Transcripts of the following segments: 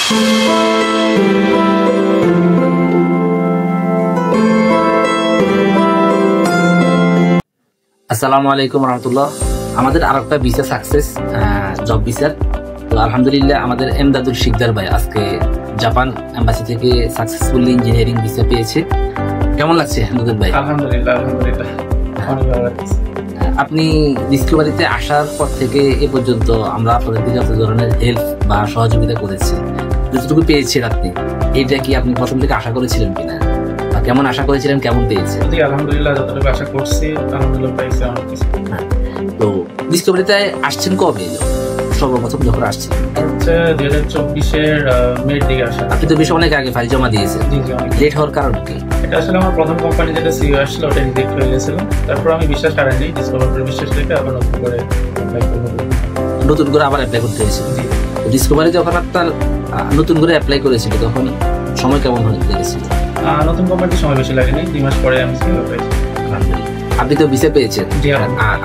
আসসালামু আলাইকুম রহমতুল্লাহ। আমাদের আরেকটা ভিসা সাকসেস, জব ভিসার। তো আলহামদুলিল্লাহ আমাদের এমদাদুল শিকদার ভাই আজকে জাপান এম্বাসি থেকে সাকসেসফুলি ইঞ্জিনিয়ারিং ভিসা পেয়েছে। কেমন লাগছে এমদাদুল ভাই? আলহামদুলিল্লাহ আলহামদুলিল্লাহ অনেক ভালো লাগছে। আপনি ডিসকভারিতে আসার পর থেকে এ পর্যন্ত আমরা আপনাদের দিকে যত ধরনের হেল্প বা সহযোগিতা করেছি, যতটুকু পেয়েছেন আপনি, এইটা কি আপনি প্রথম থেকে আশা করেছিলেন কিনা, বা কেমন আশা করেছিলেন, কেমন পেয়েছেন? আলহামদুলিল্লাহ যতটুকু আশা করছি আলহামদুলিল্লাহ পাইছি অনেক কিছু। তো ডিসকভারিতে আসছেন কবে, সর্বপ্রথম যখন আসছেন? হচ্ছে 2024-এর মের দিকে আসা। আপনি তো বেশ অনেক আগে ফাইল জমা দিয়েছেন, লেট হওয়ার কারণ কি? এটা আসলে আমার প্রথম কোম্পানি যেটা সিইও আসলো ওটা রিজেক্ট হয়ে গেছিল। তারপর আমি বিশ্বাস হারাইনি, ডিসকভার করে বিশ্বাস রেখে আবার নতুন করে আবার অ্যাপ্লাই করতে হয়েছিল। ডিসকভারি যখন আপনার নতুন করে অ্যাপ্লাই করেছিল তখন সময় কেমন লেগেছিল? নতুন কোম্পানির সময় বেশি লাগেনি, 2 মাস পরে আমি সিইও পেয়েছি। আপনি তো ভিসা পেয়েছেন, জি।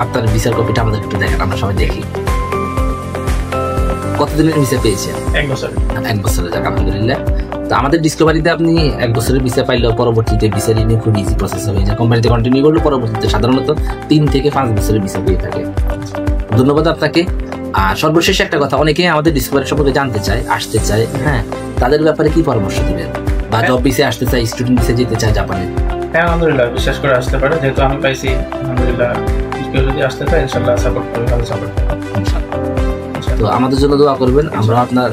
আপনার ভিসার কপিটা আমাদের একটু দেখেন, আমরা সবাই দেখি। কতদিনের ভিসা পেয়েছেন? 1 বছর। 1 বছরের, যাক আলহামদুলিল্লাহ। তো আমাদের ডিসকভারিতে আপনি 1 বছরের ভিসা পাইলেও পরবর্তীতে ভিসা রিনিউ খুব ইজি প্রসেস হয়ে যায়। কোম্পানিতে কন্টিনিউ করলে পরবর্তীতে সাধারণত 3 থেকে 5 বছরের ভিসা পেয়ে থাকে। ধন্যবাদ আপনাকে। আর সর্বশেষ একটা কথা, অনেকেই আমাদের ডিসকভারি সম্পর্কে জানতে চায়, আসতে চায়, হ্যাঁ, তাদের ব্যাপারে কি পরামর্শ দিবেন? বা জব ভিসা আসতে চায়, স্টুডেন্ট ভিসা যেতে চায় জাপানে? হ্যাঁ আলহামদুলিল্লাহ বিশ্বাস করে আসতে পারে, যেহেতু আমি পাইছি। আলহামদুলিল্লাহ কেউ যদি আসতে চায় ইনশাল্লাহ সাপোর্ট করবে, ভালো সাপোর্ট করবে। তো আমাদের জন্য দোয়া করবেন, আমরা আপনার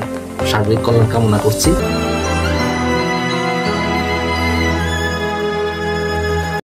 সার্বিক কল্যাণ কামনা করছি।